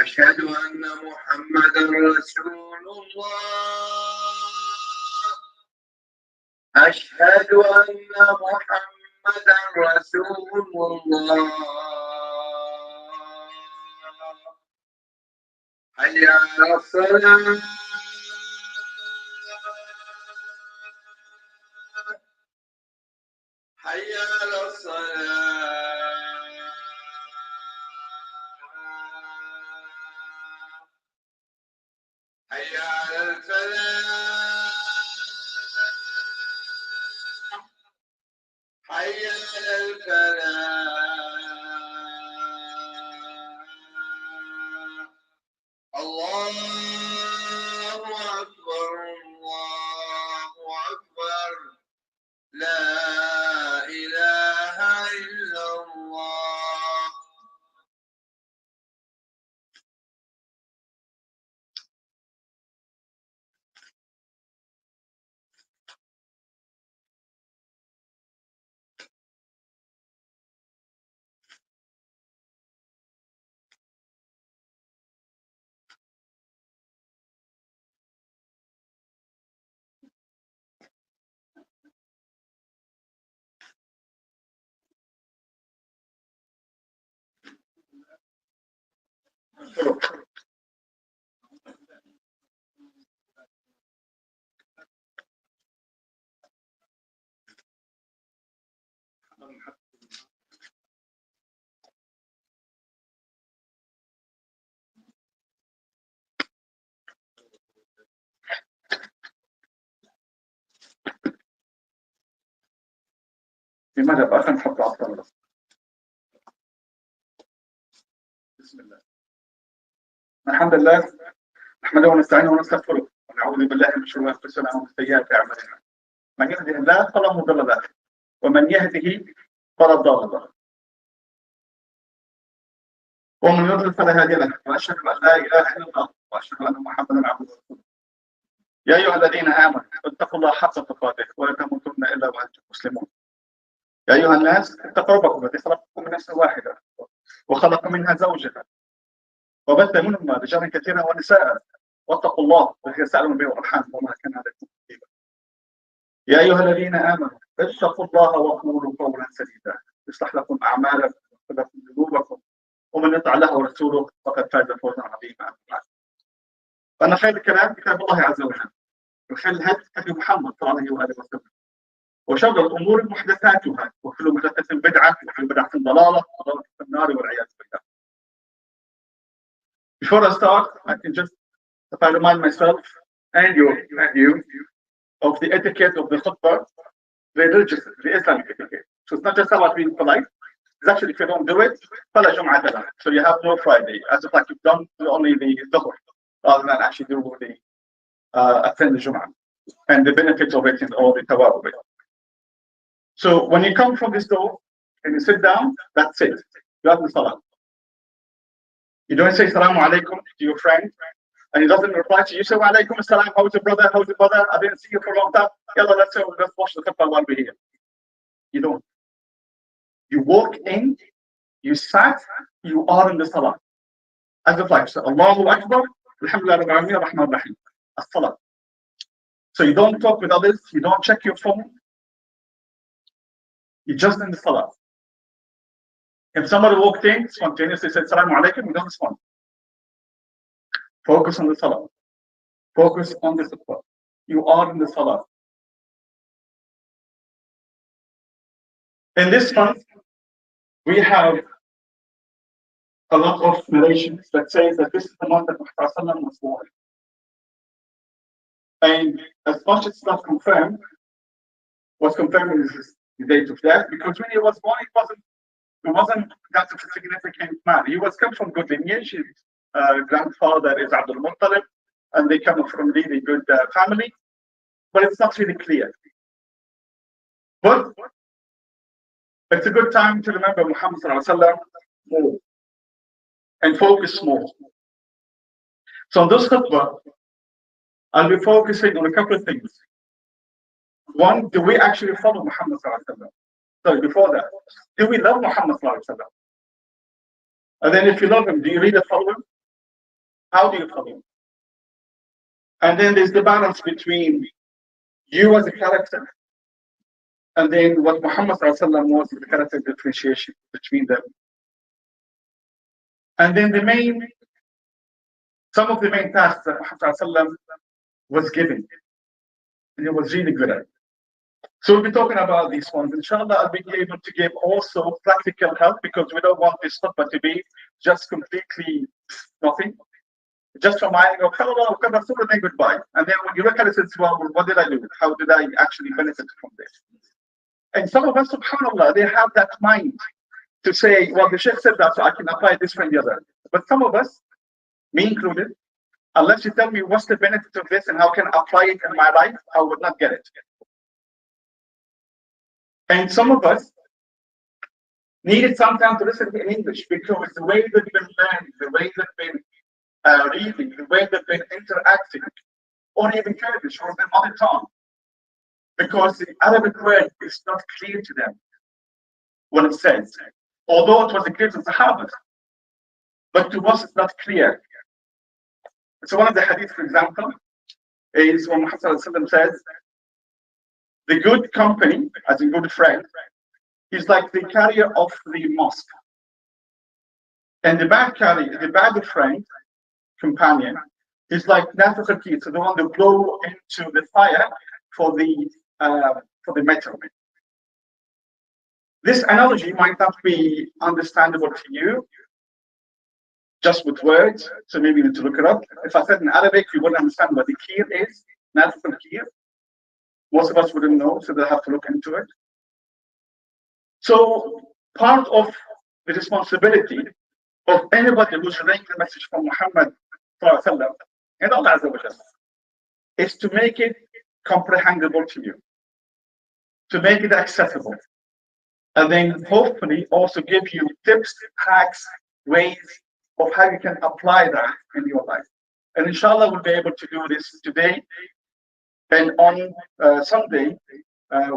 أشهد أن محمدا رسول الله. أشهد أن محمدا رسول الله. حي على الصلاة. حي على الصلاة. حي على الفلاح. حي على الفلاح. الله أكبر. الله أكبر. لا إله إلا الله. لماذا بقى نحط عطل؟ بسم الله. الحمد لله نحمده ونستعينه ونستغفره ونعوذ بالله من شرور انفسنا ومن سيئات اعمالنا. من يهده الله فلا مضل له ومن يهده فلا ضال له ومن يضلل فلا هادي له واشهد ان لا اله الا الله واشهد ان محمدا عبده ورسوله. يا ايها الذين امنوا اتقوا الله حق تقاته ولا تموتن الا وانتم مسلمون. يا ايها الناس اتقوا ربكم الذي خلقكم من نفس واحده وخلق منها زوجها وبث منهما رجالا كثيرا ونساء واتقوا الله الذي تساءلون به والارحام وما كان عليكم رقيبا. يا ايها الذين امنوا اتقوا الله وقولوا قولا سديدا يصلح لكم اعمالكم ويغفر لكم ذنوبكم ومن يطع الله ورسوله فقد فاز فوزا عظيما. فان خير الكلام كتاب الله عز وجل وخير الهدي هدي محمد صلى الله عليه وسلم وشر الامور محدثاتها وكل محدثه بدعه وكل بدعه ضلاله وضلاله في النار والعياذ بالله. Before I start, I can just remind myself and you of the etiquette of the khutbah, the religious, the Islamic etiquette. So it's not just about being polite. It's actually, if you don't do it, فلا جمعة له. So you have no Friday, as if like you've done only the dhuhr, rather than actually do the attend the Jum'ah and the benefits of it and all the ثواب of it. So when you come from this door and you sit down, that's it. You have the salah. You don't say salamu alaikum to your friend and he doesn't reply to you. You say wa alaikum assalam, how's your brother? How's your brother? I didn't see you for a long time. Yalla, let's watch the khutbah while we're here. You don't. You walk in, you sat, you are in the salah. As if like, so Allahu Akbar, Alhamdulillah Rabbil Alameen, Rahman Rahim. As-salah. So you don't talk with others, you don't check your phone. You're just in the salah. If somebody walked in, spontaneously said Salamu Alaikum, you don't respond. Focus on the salah. Focus on the salah. You are in the salah. In this month, we have a lot of narrations that says that this is the month that Muhammad was born. And as much as stuff confirmed, what's confirmed is the date of death, because when he was born, he wasn't that a significant man. He was come from good lineage. His grandfather is Abdul Muttalib, and they come from really good family, but it's not really clear. But it's a good time to remember Muhammad more and focus more. So on this khutbah, I'll be focusing on a couple of things. One, do we actually follow Muhammad? Sorry, before that, do we love Muhammad? And then if you love him, do you really follow him? How do you follow? And then there's the balance between you as a character, and then what Muhammad ﷺ was, the character differentiation between them. And then some of the main tasks that Muhammad ﷺ was given, and he was really good at. So we'll be talking about these ones. Inshallah, I'll be able to give also practical help, because we don't want this khutbah to be just completely nothing. Just reminding of, hello, goodbye. And then when you look at it, it's, well, what did I do? How did I actually benefit from this? And some of us, subhanAllah, they have that mind to say, well, the Sheikh said that, so I can apply this and the other. But some of us, me included, unless you tell me what's the benefit of this and how can I apply it in my life, I would not get it. And some of us needed some time to listen in English, because the way they've been learning, the way they've been reading, the way they've been interacting, or even Kurdish or their mother tongue, because the Arabic word is not clear to them when it says, although it was clear to the Sahaba, but to us it's not clear. So one of the hadith, for example, is when Muhammad says, the good company, as a good friend, is like the carrier of the mosque. And the bad friend, companion, is like nafakh, so the one that blow into the fire for the metal. This analogy might not be understandable to you just with words, so maybe you need to look it up. If I said in Arabic, you wouldn't understand what the kir is, nafakh. Most of us wouldn't know, so they'll have to look into it. So part of the responsibility of anybody who's relaying the message from Muhammad and Allah Azza wa Jalla is to make it comprehensible to you, to make it accessible, and then hopefully also give you tips, hacks, ways of how you can apply that in your life. And inshallah, we'll be able to do this today. And on Sunday,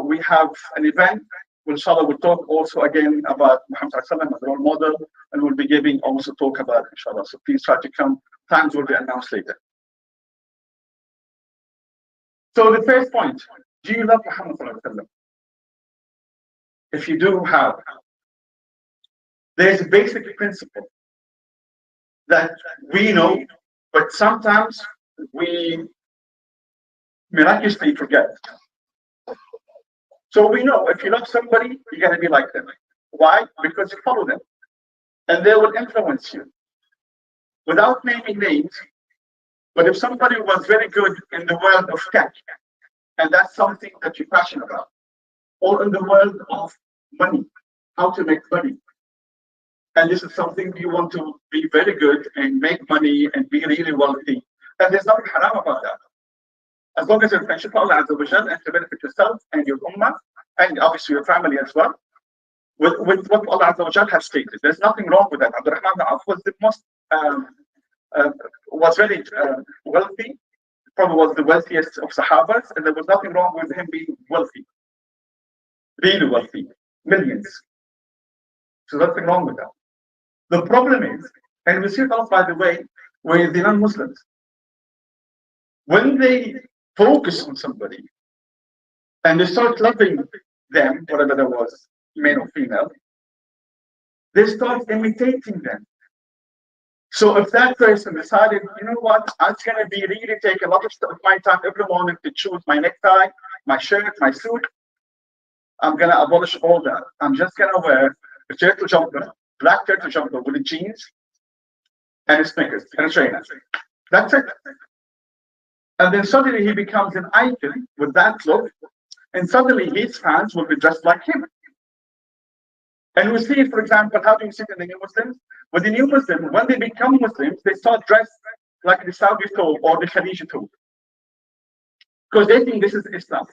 we have an event. Inshallah, we'll talk also again about Muhammad as a role model, and we'll be giving also talk about it, inshallah. So please try to come. Times will be announced later. So the first point, do you love Muhammad? If you do, how? There's a basic principle that we know, but sometimes we miraculously forget. So we know if you love somebody, you got to be like them. Why? Because you follow them, and they will influence you. Without naming names, but if somebody was very good in the world of tech, and that's something that you're passionate about, or in the world of money, how to make money, and this is something you want to be very good and make money and be really wealthy, and there's nothing haram about that. As long as you're friendship with Allah Azza wa Jal and to benefit yourself and your ummah, and obviously your family as well, with what Allah Azza wa Jal has stated. There's nothing wrong with that. Abdurrahman bin Auf was the most, was very wealthy, probably was the wealthiest of Sahabas, and there was nothing wrong with him being wealthy. Really wealthy. Millions. So nothing wrong with that. The problem is, and we see it also, by the way, with the non-Muslims. When they focus on somebody and they start loving them, whatever that was, male or female, they start imitating them. So if that person decided, you know what, I'm going to be really take a lot of my time every morning to choose my necktie, my shirt, my suit, I'm going to abolish all that. I'm just going to wear a turtle jumper, black turtle jumper with the jeans and a Snickers and a trainer. That's it. And then suddenly he becomes an icon with that look, and suddenly his fans will be dressed like him. And we see, for example, how do you see it in the new Muslims? With the new Muslims, when they become Muslims, they start dressed like the Saudi Thobe or the Khadija Thobe, because they think this is Islam.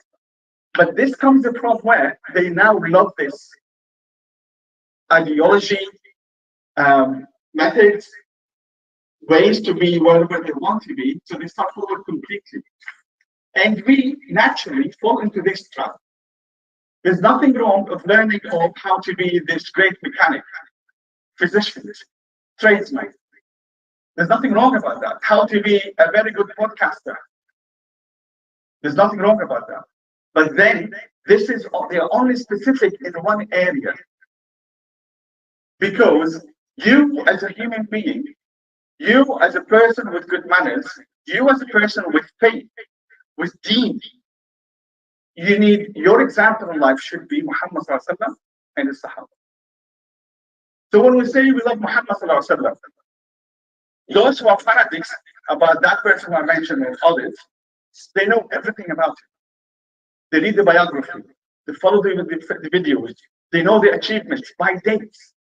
But this comes from where they now love this ideology, methods, ways to be wherever they want to be, so they start forward completely. And we naturally fall into this trap. There's nothing wrong of learning of how to be this great mechanic, physician, tradesman. There's nothing wrong about that. How to be a very good podcaster. There's nothing wrong about that. But then they're only specific in one area. Because you as a human being, you as a person with good manners, you as a person with faith, with deen, you need, your example in life should be Muhammad sallallahu alaihi wasallam and his Sahaba. So when we say we love Muhammad sallallahu alaihi wasallam, those who are fanatics about that person who I mentioned and others, they know everything about it. They read the biography, they follow the videos, they know the achievements by dates.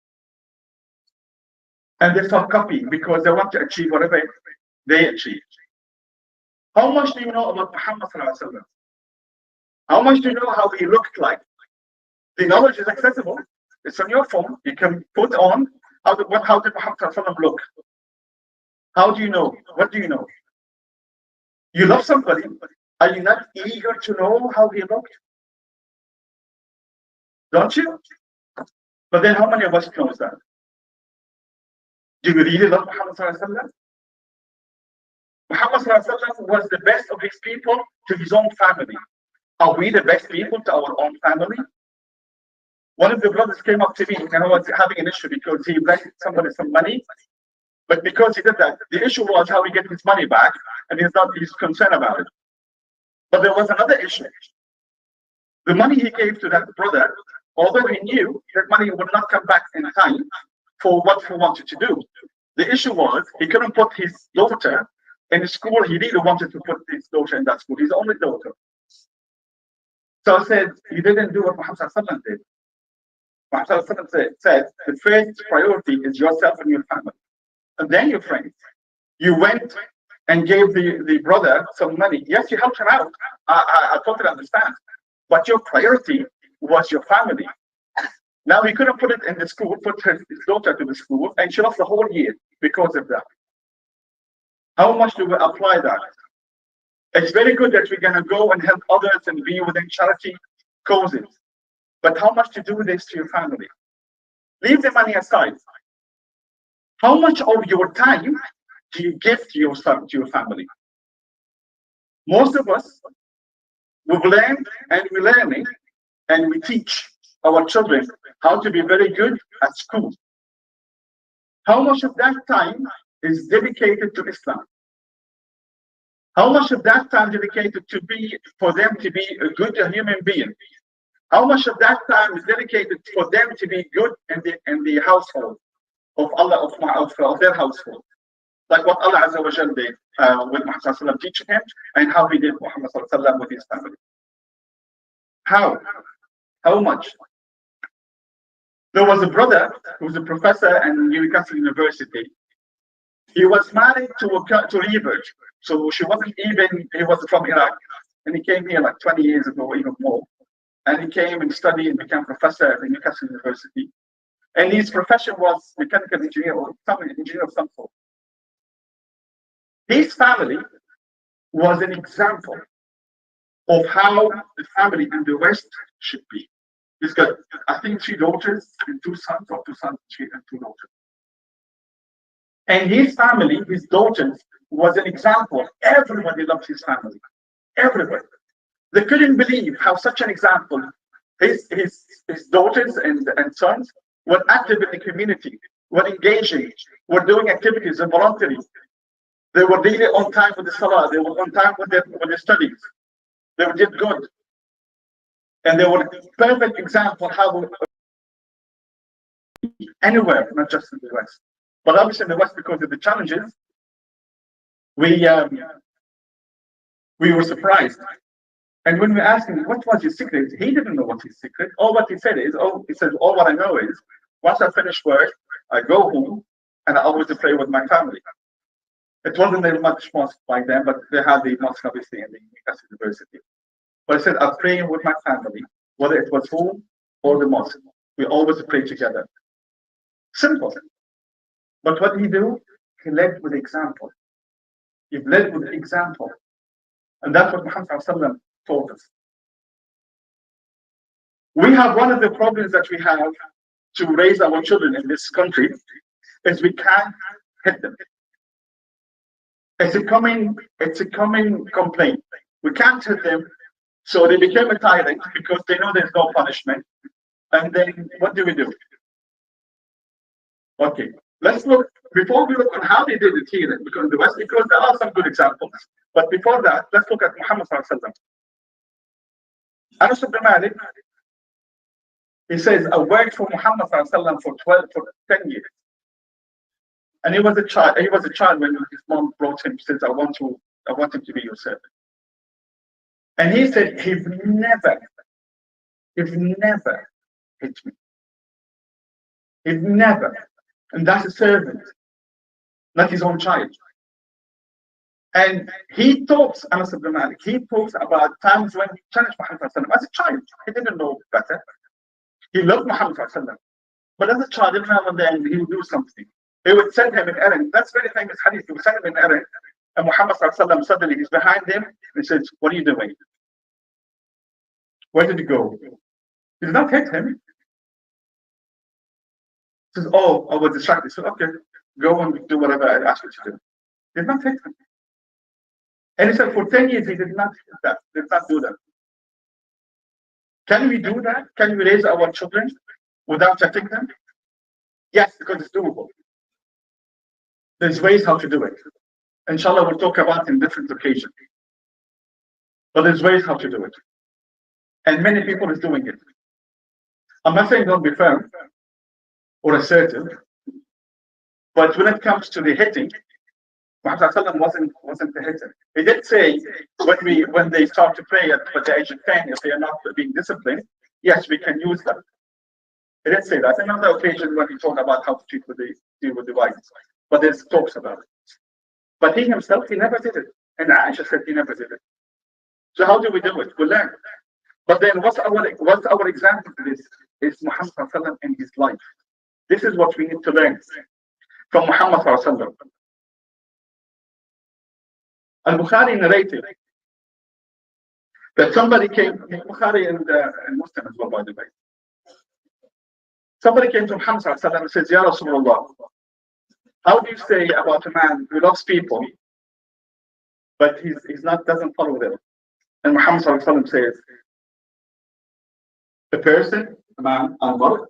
And they start copying because they want to achieve whatever they achieve. How much do you know about Muhammad sallallahu alaihi wasallam? How much do you know how he looked like? The knowledge is accessible. It's on your phone. You can put on how did Muhammad sallallahu alaihi wasallam look? How do you know? What do you know? You love somebody. Are you not eager to know how he looked? Don't you? But then how many of us knows that? Do you really love Muhammad sallallahu alaihi wasallam? Muhammad sallallahu alaihi wasallam was the best of his people to his own family. Are we the best people to our own family? One of the brothers came up to me and I was having an issue because he lent somebody some money. But because he did that, the issue was how he get his money back, and he's concerned about it. But there was another issue. The money he gave to that brother, although he knew that money would not come back in time for what he wanted to do. The issue was he couldn't put his daughter in the school he really wanted to put his daughter in that school. His only daughter. So I said, you didn't do what Muhammad sallallahu alaihi wasallam did. Muhammad sallallahu alaihi wasallam said, the first priority is yourself and your family. And then your friends. You went and gave the brother some money. Yes, you helped him out. I totally understand. But your priority was your family. Now he couldn't put it in the school, put his daughter to the school, and she lost the whole year because of that. How much do we apply that? It's very good that we're going to go and help others and be within charity causes. But how much to do this to your family? Leave the money aside. How much of your time do you give to your family? Most of us, we've learned and we're learning and we teach our children how to be very good at school. How much of that time is dedicated to Islam? How much of that time dedicated for them to be a good human being? How much of that time is dedicated for them to be good in the household of Allah, of their household? Like what Allah Azza wa Jal did with Muhammad sallallahu alaihi wasallam, teaching him, and how he did Muhammad sallallahu alaihi wasallam with his family. How much? There was a brother who was a professor at Newcastle University. He was married to Rebert, so he was from Iraq, and he came here like 20 years ago, or even more. And he came and studied and became professor at Newcastle University. And his profession was mechanical engineer or engineer of some sort. His family was an example of how the family in the West should be. He's got, I think, 3 daughters and 2 sons, or 2 sons and 2 daughters. And his family, his daughters, was an example. Everybody loved his family. Everybody. They couldn't believe how such an example, his daughters and sons were active in the community, were engaging, were doing activities and volunteering. They were really on time with the salah, they were on time with their studies. They did good. And they were a perfect example how anywhere, not just in the West. But obviously in the West, because of the challenges, we were surprised. And when we asked him what was his secret, he didn't know what his secret. All what he said is, all what I know is, once I finish work, I go home and I always pray with my family. It wasn't very much mosque by then, but they had the mosque obviously in the Newcastle University. But I said, I pray with my family, whether it was home or the mosque. We always pray together. Simple. But what did he do? He led with example. He led with example. And that's what Muhammad sallallahu alaihi wasallam taught us. We have one of the problems that we have to raise our children in this country is we can't hit them. It's a common complaint. We can't hit them, so they became a tyrant because they know there's no punishment. And then what do we do? Okay, let's look, before we look on how they did it here because the West, because there are some good examples. But before that, let's look at Muhammad sallallahu alaihi wasallam. Anas ibn Malik, he says, I worked for Muhammad sallallahu alaihi wasallam for 10 years. And he was a child when his mom brought him, says, I want him to be your servant. And he said, he's never hit me. He's never. And that's a servant, not his own child. And he talks, Anas ibn Malik, he talks about times when he challenged Muhammad as a child. He didn't know better. He loved Muhammad, but as a child, every now and then he would do something. He would send him an errand. That's very famous hadith. He would send him an errand, and Muhammad suddenly he's behind him and he says, what are you doing? Where did you go? He did not hit him. He says, oh, I was distracted. He said, okay, go and do whatever I asked you to do. He did not hit him. And he said, for 10 years he did not do that. Can we do that? Can we raise our children without touching them? Yes, because it's doable. There's ways how to do it. Inshallah, we'll talk about in different occasions. But there's ways how to do it. And many people is doing it. I'm not saying don't be firm or assertive, but when it comes to the hitting, Muhammad wasn't the hitter. He did say when they start to pray at the age of 10, if they are not being disciplined, yes, we can use them. He did say that. Another occasion when he talked about how to deal with the violence. But there's talks about it. But he himself, he never did it. And Aisha said he never did it. So how do we do it? We learn. But then what's our example to this? Is Muhammad in his life. This is what we need to learn from Muhammad. Al-Bukhari narrated that somebody came, Bukhari and Muslim as well, by the way. Somebody came to Muhammad and says, Ya Rasulullah, how do you say about a man who loves people, but doesn't follow them? And Muhammad says, a person, a man, Allah,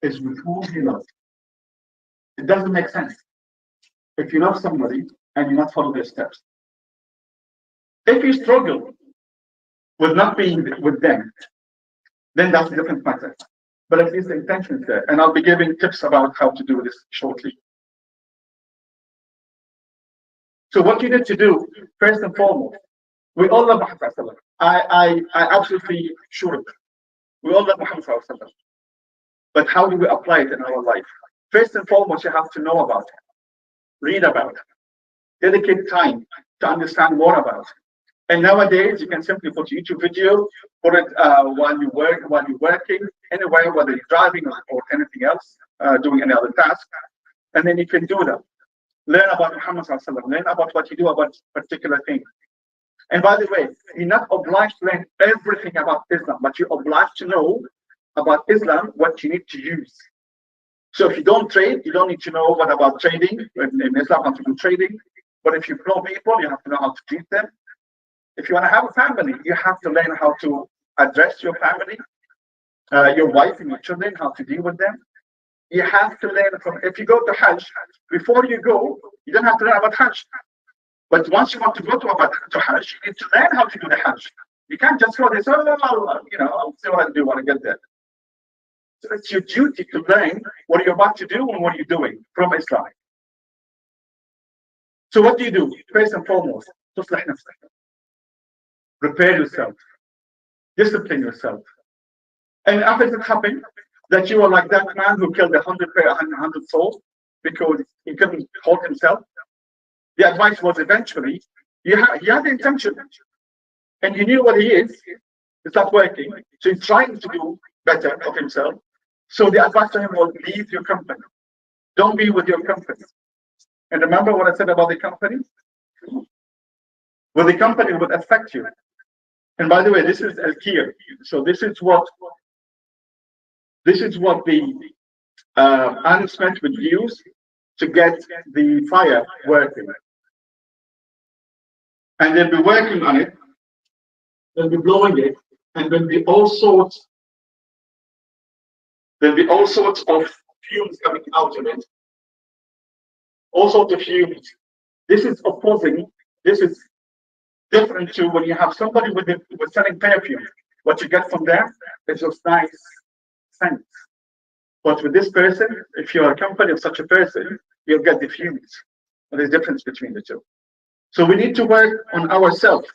is with whom he loves. It doesn't make sense. If you love somebody and you not follow their steps. If you struggle with not being with them, then that's a different matter. But at least the intention is there. And I'll be giving tips about how to do this shortly. So what you need to do, first and foremost, we all love Muhammad. I absolutely sure of it. We all love Muhammad. But how do we apply it in our life? First and foremost, you have to know about it. Read about it. Dedicate time to understand more about it. And nowadays, you can simply put a YouTube video, put it while you're working, anywhere, whether you're driving or anything else, doing any other task, and then you can do that. Learn about Muhammad, learn about what you do about particular things. And by the way, you're not obliged to learn everything about Islam, but you're obliged to know about Islam what you need to use. So if you don't trade, you don't need to know what about trading. In Islam, how to do trading. But if you know people, you have to know how to treat them. If you want to have a family, you have to learn how to address your family, your wife and your children, how to deal with them. You have to learn from, if you go to Hajj, before you go, you don't have to learn about Hajj. But once you want to go to Hajj, you need to learn how to do the Hajj. You can't just go there, so, I'll see what I do when I get there. So it's your duty to learn what you're about to do and what you're doing from Islam. So what do you do? First and foremost, تصلح نفسك. Prepare yourself. Discipline yourself. And after it happened, that you are like that man who killed 100 souls because he couldn't hold himself. The advice was eventually, he had the intention and he knew what he is. It's not working. So he's trying to do better of himself. So the advice to him was leave your company. Don't be with your company. And remember what I said about the company? Well, the company would affect you. And by the way, this is al-kir. So this is what the Adam Smith would use to get the fire working. and they'll be working on it, they'll be blowing it, and there'll be all sorts of fumes coming out of it. All sorts of fumes. This is opposing, this is different to when you have somebody with selling perfume. What you get from them is those nice scents. But with this person, if you're a company of such a person, you'll get the fumes. And there's a difference between the two. So we need to work on ourselves.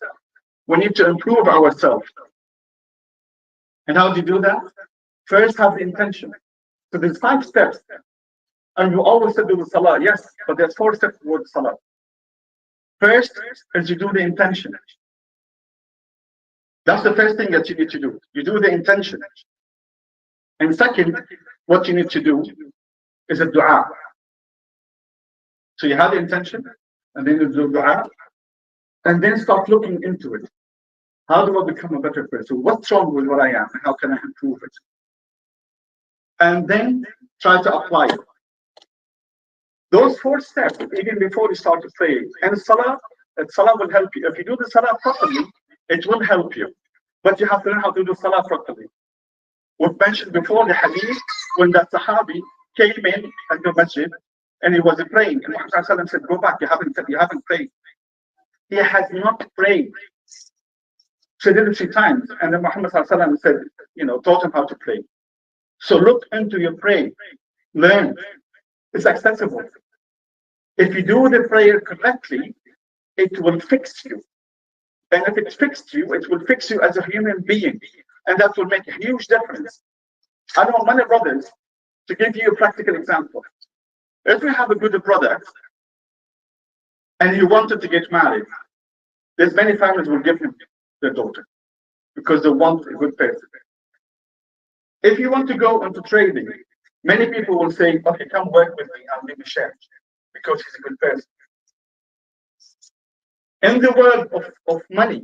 We need to improve ourselves. And how do you do that? First, have the intention. So there's 5 steps. And you always said do the salah. Yes, but there's 4 steps towards salah. First is you do the intention. That's the first thing that you need to do. You do the intention. And second, what you need to do is a dua. So you have the intention, and then you do dua, and then start looking into it. How do I become a better person? What's wrong with what I am? How can I improve it? And then try to apply it. Those 4 steps, even before you start to pray. And salah will help you. If you do the salah properly, it will help you. But you have to learn how to do salah properly. We've mentioned before the hadith when that Sahabi came in at the masjid and he was praying. And Muhammad said, go back, you haven't prayed. He has not prayed. So he did it 3 times. And then Muhammad said, taught him how to pray. So look into your prayer. Learn. It's accessible. If you do the prayer correctly, it will fix you. And if it fixed you, it will fix you as a human being. And that will make a huge difference. I know many brothers, to give you a practical example. If you have a good brother and he wanted to get married, there's many families will give him their daughter because they want a good person. If you want to go into trading, many people will say, okay, come work with me, I'll give you shares because he's a good person. In the world of money,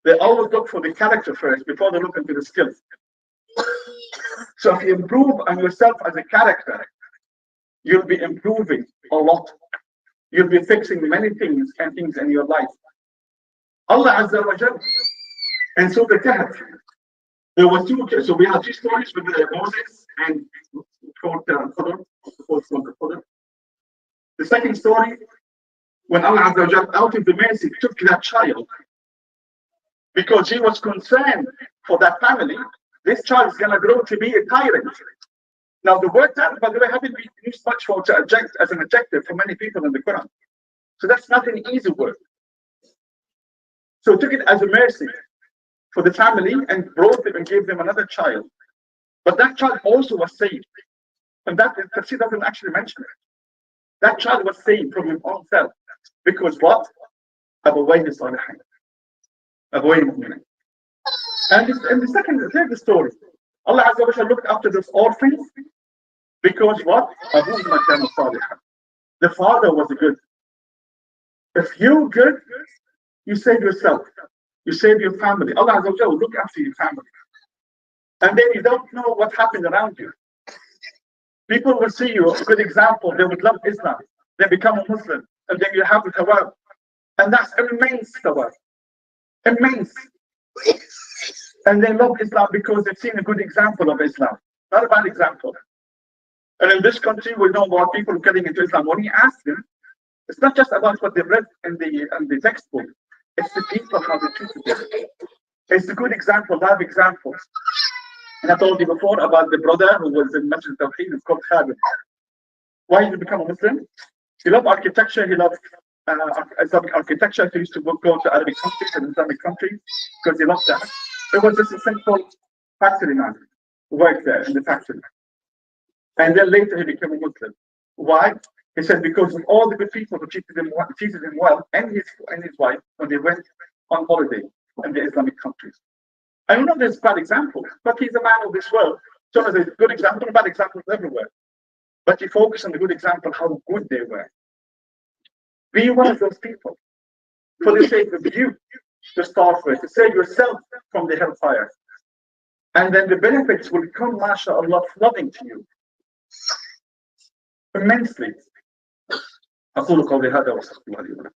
they always look for the character first before they look into the skills. So if you improve on yourself as a character, you'll be improving a lot. You'll be fixing many things in your life. Allah Azza wa Jalla. And so the Kahf, there were 2, so we have 2 stories with Moses and Khutbah. The second story, when Allah Azza wa Jalla, out of the mercy, took that child because he was concerned for that family. This child is going to grow to be a tyrant. Now, the word tyrant, by the way, hasn't been used much as an adjective for many people in the Quran. So that's not an easy word. So he took it as a mercy for the family and brought them and gave them another child. But that child also was saved. And that tafsir doesn't actually mention it. That child was saved from his own self. Because what? أبويه صالحين. أبويه مؤمنين. And the third story, Allah Azza wa Jalla looked after those orphans because what? أبوهما كانوا صالحا. The father was good. If you're good, you save yourself. You save your family. Allah Azza wa Jalla will look after your family. And then you don't know what happened around you. People will see you, a good example, they would love Islam. They become a Muslim. And then you have the ثواب. And that's immense ثواب. Immense. And they love Islam because they've seen a good example of Islam. Not a bad example. And in this country, we know about people getting into Islam. When you ask them, it's not just about what they read in the textbook. It's the people, how they treat them. It's a good example, live examples. And I told you before about the brother who was in Masjid Tawheed, it's called Khalid. Why did he become a Muslim? He loved architecture, he loved Islamic architecture. He used to go to Arabic countries and Islamic countries because he loved that. It was just a simple factory man who worked there in the factory. And then later he became a Muslim. Why? He said because of all the good people who treated him well and his wife when they went on holiday in the Islamic countries. I don't know there's bad examples, but he's a man of this world. So there's a good example, bad examples everywhere. But you focus on the good example, how good they were. Be one of those people. For the sake of you, to start with, to save yourself from the hellfire. And then the benefits will come, mashallah, flooding to you. Immensely. أقول قولي هذا وأستغفر الله لي ولكم.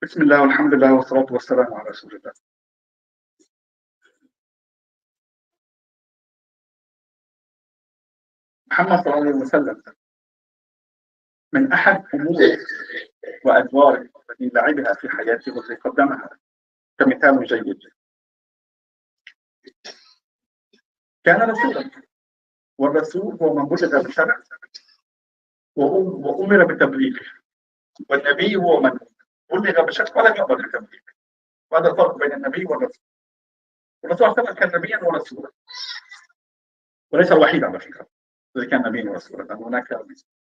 بسم الله والحمد لله والصلاة والسلام على رسول الله. محمد صلى الله عليه وسلم من أحد أمور وأدوار التي لعبها في حياته والتي قدمها كمثال جيد. كان رسولا، والرسول هو من وجد بشرع وأمر بتبليغه، والنبي هو من بلغ بشرع ولم يؤمر بتبليغه. وهذا الفرق بين النبي والرسول. الرسول صلى الله عليه وسلم كان نبيا ورسولا، وليس الوحيد على فكرة الذي كان نبيا ورسولا، لأن هناك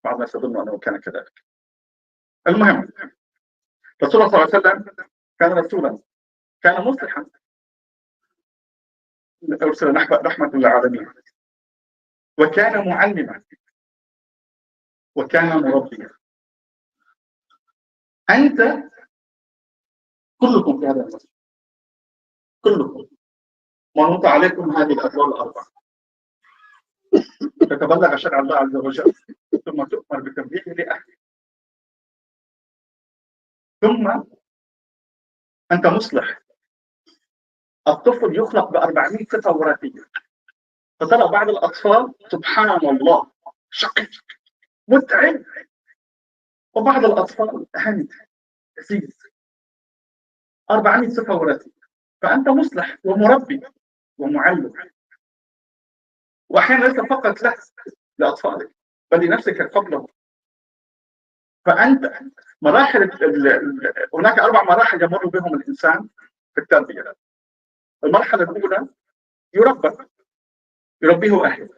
بعض الناس يظن أنه كان كذلك. المهم، رسول الله صلى الله عليه وسلم كان رسولا، كان مصلحا، أرسل رحمة للعالمين، وكان معلما، وكان مربيا. أنت كلكم في هذا المسجد، كلكم منوط عليكم هذه الأدوار الأربعة: تتبلغ شرع الله عز وجل، ثم تؤمر بتبليغه لأهله، ثم أنت مصلح. الطفل يخلق ب400 صفة وراثية، فترى بعض الأطفال سبحان الله شقي متعب، وبعض الأطفال هند لذيذ، 400 صفة وراثية. فأنت مصلح ومربي ومعلم، وأحيانا ليس فقط لأطفالك بل لنفسك قبله. فأنت هناك 4 مراحل يمر بهم الإنسان في التربية. المرحلة الأولى يربيه أهله،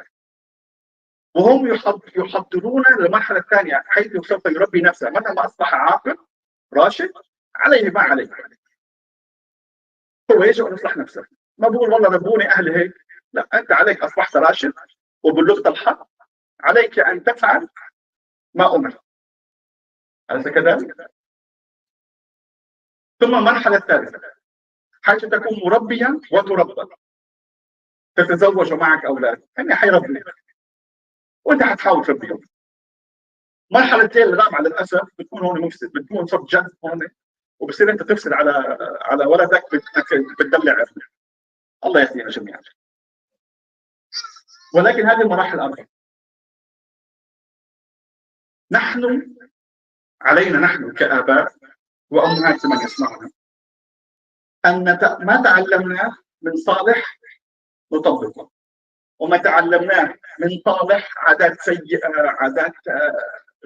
وهم يحضرون للمرحلة الثانية حيث سوف يربي نفسه. متى ما أصبح عاقل راشد عليه ما عليه، هو يجب أن يصلح نفسه. ما بقول والله ربوني أهلي هيك، لا، أنت عليك أصبحت راشد وبلغت الحق، عليك أن تفعل ما أمر. أليس كذلك؟ ثم المرحلة الثالثة حيث تكون مربيا وتربى، تتزوج معك أولاد، يعني حيربي وأنت حتحاول تربيهم. مرحلتين الرابعة للأسف بتكون هون مفسد، بتكون صرت جد هون، وبصير أنت تفسد على ولدك، بتدلع ابنك. الله يهدينا جميعا. ولكن هذه المراحل الأربعة علينا كآباء وأمهات من يسمعنا أن ما تعلمناه من صالح نطبقه، وما تعلمناه من صالح عادات سيئة، عادات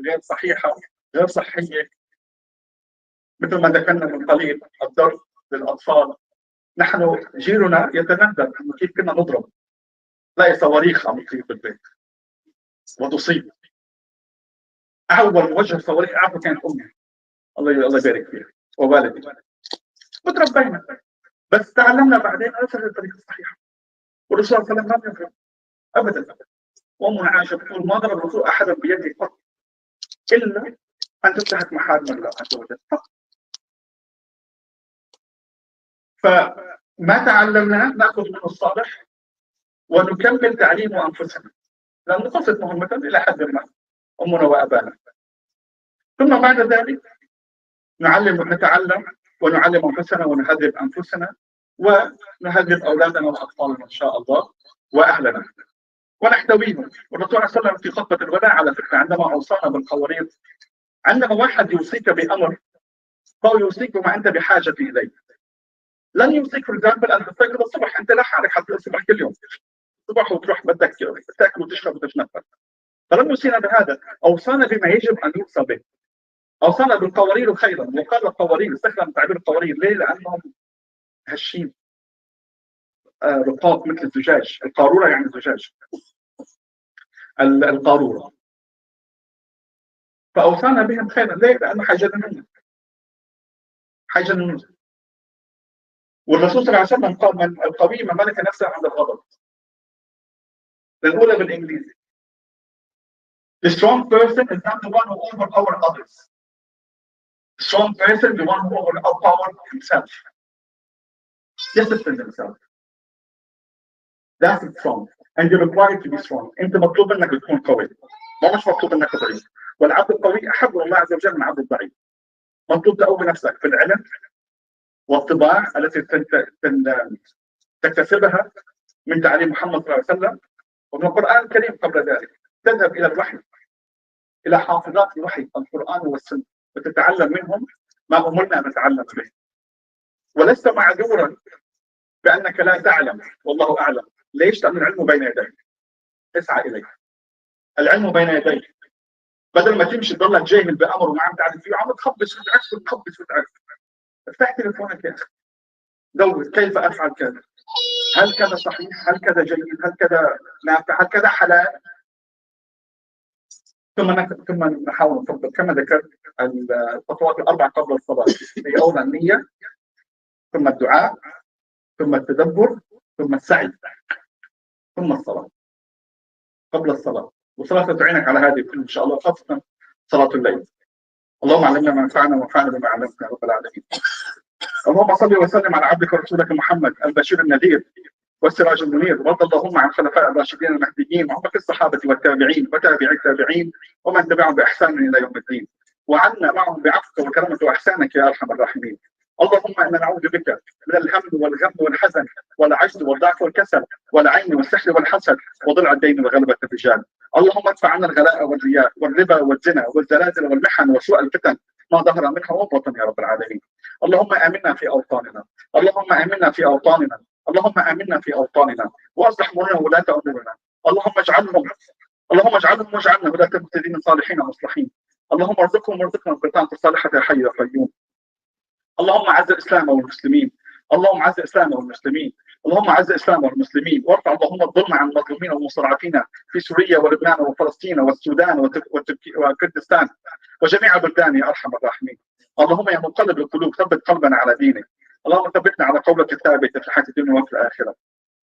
غير صحيحة غير صحية. مثل ما ذكرنا من قليل الضرب للأطفال، نحن جيلنا يتندم انه كيف كنا نضرب، تلاقي صواريخ عم تصير بالبيت وتصيب. اول وجه صواريخ اعرفه كانت امي، الله يبارك فيها، ووالدي. وتربينا، بس تعلمنا بعدين ليس الطريقه الصحيحه. والرسول صلى الله عليه وسلم لم يفهم ابدا. وامنا عائشه تقول: ما ضرب الرسول احدا بيده قط الا ان تنتهك محارم الله عز وجل فقط. فما تعلمناه ناخذ منه الصالح ونكمل تعليم انفسنا، لأن قصة مهمة إلى حد ما أمنا وأبانا. ثم بعد ذلك نتعلم ونعلم أنفسنا ونهذب أنفسنا ونهذب أولادنا وأطفالنا إن شاء الله وأهلنا ونحتويهم. والرسول صلى الله عليه وسلم في خطبة الوداع على فكرة عندما أوصانا بالقوارير، عندما واحد يوصيك بأمر فهو يوصيك بما أنت بحاجة إليه. لن يوصيك في الجانب أن تستيقظ الصبح، أنت لا حالك حتى الصبح كل يوم الصبح وتروح بدك تاكل وتشرب وتتنفس. فلم يوصينا بهذا، أوصانا بما يجب أن يوصى به. أوصانا بالقوارير خيرا، وقال القوارير، استخدم تعبير القوارير ليه؟ لأنهم هشين رقاق مثل الزجاج. القارورة يعني الزجاج، القارورة. فأوصانا بهم خيرا ليه؟ لأنه حيجننون. والرسول صلى الله عليه وسلم قال: من القوي من ملك نفسه عند الغضب. الأولى بالإنجليزي: The strong person is not the one who overpowers others. The strong person is the one who overpowers himself. Discipline himself. That's strong. And you're required to be strong. أنت مطلوب إنك تكون قوي. ما مش مطلوب إنك ضعيف. والعبد القوي أحب الله عز وجل من العبد الضعيف. مطلوب تقوي نفسك في العلم والطباع التي تكتسبها من تعليم محمد صلى الله عليه وسلم ومن القرآن الكريم. قبل ذلك تذهب إلى الوحي، إلى حافظات الوحي القرآن والسنة، وتتعلم منهم ما أمرنا أن نتعلم به. ولست معذورا بأنك لا تعلم والله أعلم. ليش؟ لأن العلم بين يديك، اسعى إليه. العلم بين يديك، بدل ما تمشي تضلك جاهل بأمر وما عم تعرف فيه، عم تخبص وتعرف وتخبص وتعرف. افتح تليفونك يا أخي، دور كيف أفعل كذا، هل كذا صحيح، هل كذا جيد، هل كذا نافع، هل كذا حلال. ثم نحاول نطبق كما ذكرت الخطوات الأربع قبل الصلاة. هي أولا النية، ثم الدعاء، ثم التدبر، ثم السعي، ثم الصلاة. قبل الصلاة، والصلاة تعينك على هذه كلها إن شاء الله، خاصة صلاة الليل. اللهم علمنا ما ينفعنا وانفعنا بما علمتنا يا رب العالمين. اللهم صل وسلم على عبدك ورسولك محمد البشير النذير والسراج المنير. وارض اللهم عن الخلفاء الراشدين المهديين وعن باقي الصحابة والتابعين وتابعي التابعين ومن تبعهم بإحسان إلى يوم الدين، وعنا معهم بعفوك وكرمك وإحسانك يا أرحم الراحمين. اللهم إنا نعوذ بك من الهم والغم والحزن والعجز والضعف والكسل والعين والسحر والحسد وضلع الدين وغلبة الرجال. اللهم ادفع عنا الغلاء والرياء والربا والزنا والزلازل والمحن وسوء الفتن ما ظهر منها وبطن يا رب العالمين. اللهم آمنا في أوطاننا، اللهم آمنا في أوطاننا، اللهم آمنا في أوطاننا وأصلح أمورنا ولاة أمورنا. اللهم اجعلهم واجعلنا ولاة مهتدين صالحين مصلحين. اللهم وارزقنا البطانة الصالحة يا حي يا قيوم. اللهم اعز الاسلام والمسلمين، اللهم اعز الاسلام والمسلمين، اللهم اعز الاسلام والمسلمين، وارفع اللهم الظلم عن المظلومين والمستضعفين في سوريا ولبنان وفلسطين والسودان وكردستان وجميع بلدان يا ارحم الراحمين. اللهم يا مقلب القلوب ثبت قلبنا على دينك. اللهم ثبتنا على قولك الثابت في الحياه الدنيا وفي الاخره.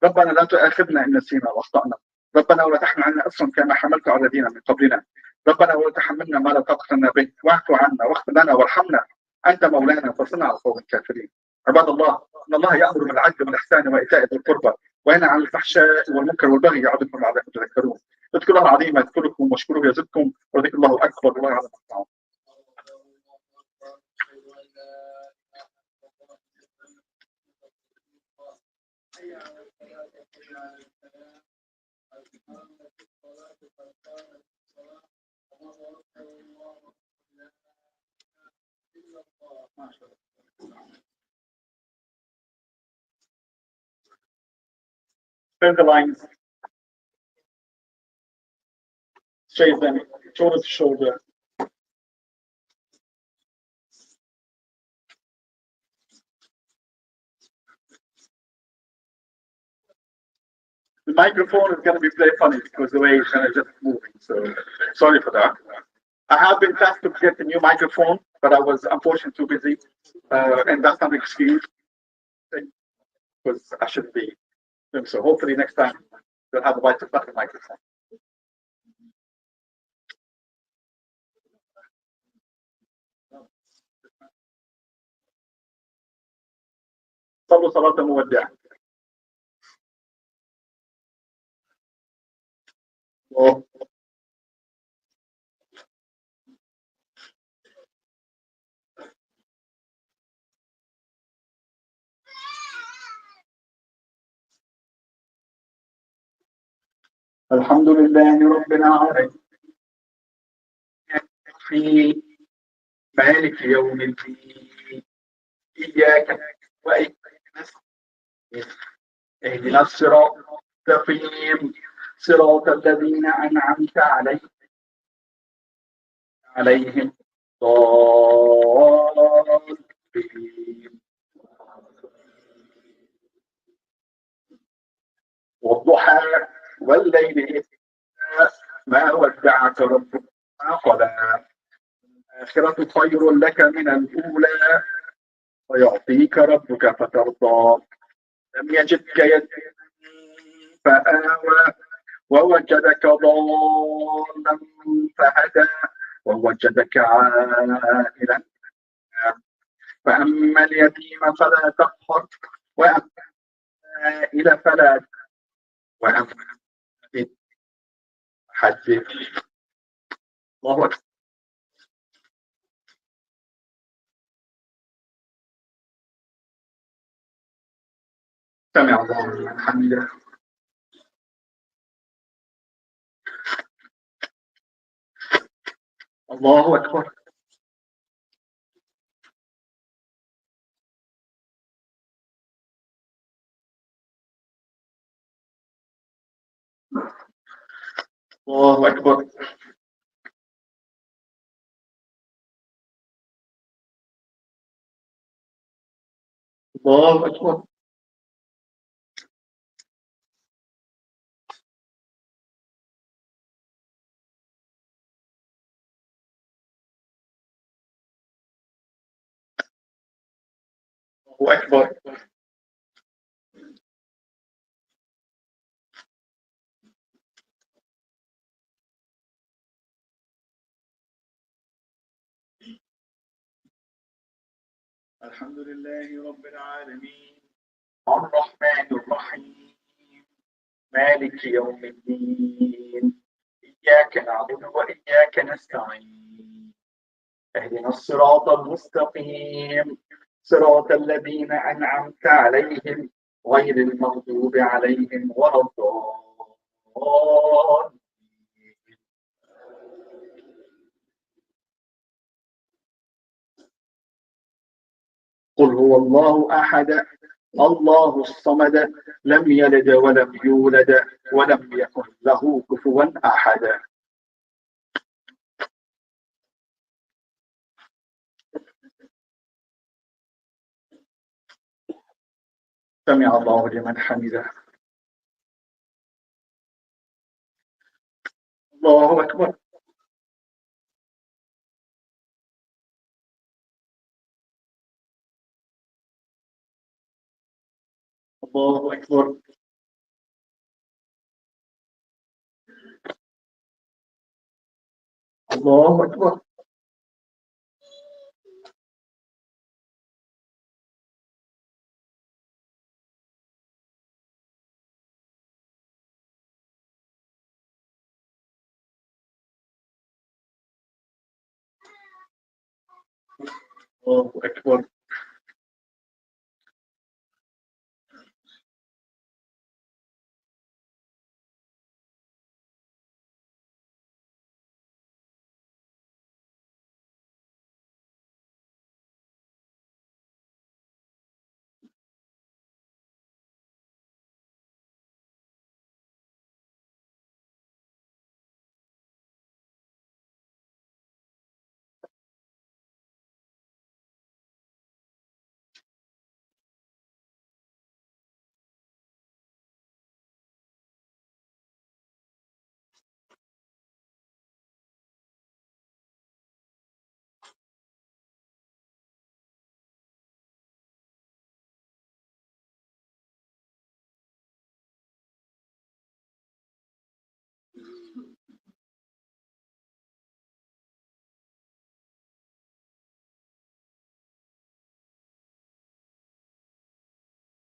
ربنا لا تؤاخذنا ان نسينا واخطانا، ربنا ولا تحمل عنا اصرا كما حملت على الذين من قبلنا، ربنا ولا تحملنا ما لا طاقه لنا به، واعف عنا واغفر لنا وارحمنا، أنت مولانا فانصرنا على القوم الكافرين. عباد الله، إن الله يأمر بالعدل والإحسان وإيتاء ذي القربى وينهى عن الفحشاء والمنكر والبغي يعظكم لعلكم تذكرون. اذكروا الله العظيم يذكركم واشكروه يزدكم وذكر الله أكبر والله يعلم ما تصنعون. Turn the lines, straight them, shoulder to shoulder. The microphone is going to be very funny because the way it's kind of just moving, so sorry for that. I have been tasked to get a new microphone, but I was unfortunately too busy, and that's not an excuse because I shouldn't be. So hopefully next time we'll have a better microphone. صلوا صلاة مودع. الحمد لله رب العالمين في مالك يوم الدين إياك وإياك نستعين اهدنا الصراط المستقيم صراط الذين أنعمت عليهم الضالين. والضحى والليل إذ ما ودعك ربك ما قلى الآخرة خير لك من الأولى ويعطيك ربك فترضى لم يجدك يتيما فآوى ووجدك ضالا فهدى ووجدك عائلا فأما اليتيم فلا تقهر وأما السائل فلا وأما حدث. الله أكبر. سمع الله لمن حمده. الله أكبر. الله أكبر. الله أكبر. الله أكبر. الحمد لله رب العالمين الرحمن الرحيم مالك يوم الدين إياك نعبد وإياك نستعين اهدنا الصراط المستقيم صراط الذين أنعمت عليهم غير المغضوب عليهم ولا الضالين. قل هو الله أحد الله الصمد لم يلد ولم يولد ولم يكن له كفوا أحد. سمع الله لمن حمده. الله أكبر. الله أكبر. الله أكبر. الله أكبر.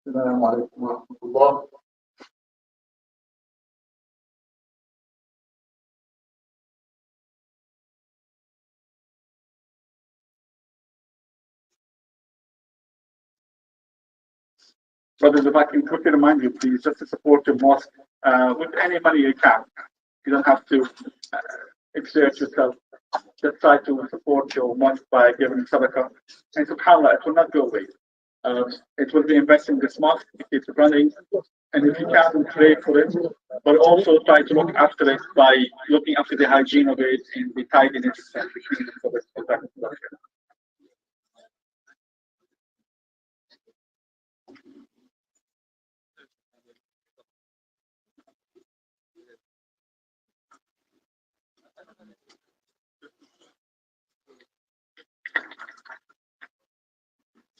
السلام عليكم ورحمة الله. Brothers, if I can quickly remind you, please, just to support your mosque with any money you can. You don't have to exert yourself. Just try to support your mosque by giving sadaqah. And subhanAllah, it will not go away. It will be invested in this mosque, it is running, and if you can, pray for it, but also try to look after it by looking after the hygiene of it and the tidiness and the cleanliness of it.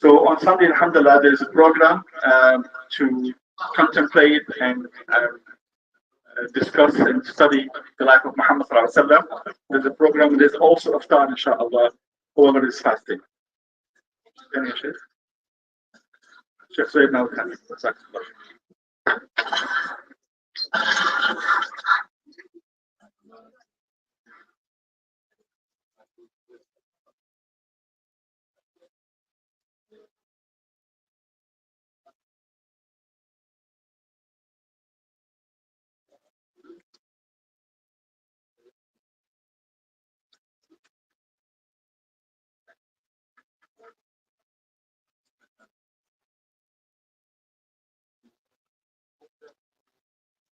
So on Sunday, alhamdulillah, there's a program to contemplate and discuss and study the life of Muhammad sallallahu alaihi wasallam. There's a program, there's also iftar, inshallah, whoever is fasting. Sheikh Sayyid now.